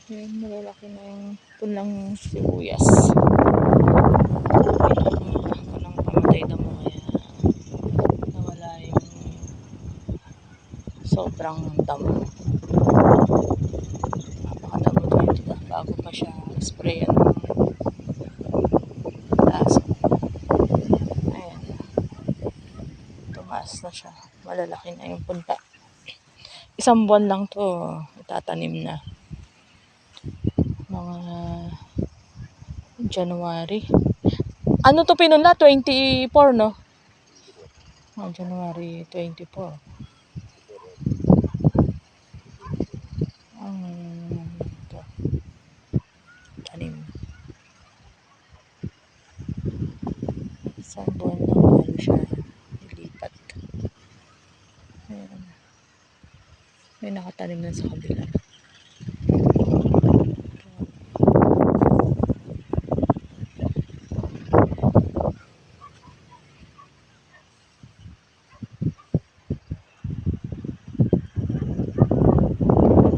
Ayan, malalaki na yung punlang sibuyas. Walang pamatay damo kaya nawala yung sobrang damo. Napakadamo dito bago pa siya sprayan ng lasa. Ayan, tumaas na siya, malalaki na yung punta. Isang buwan lang to itatanim na, mga January. Ano to pinunla? 24, no? Oh, January 24. Ito, tanim. Isang buwan lang bago siya ilipat. Ayan. May nakatanim na sa kabila.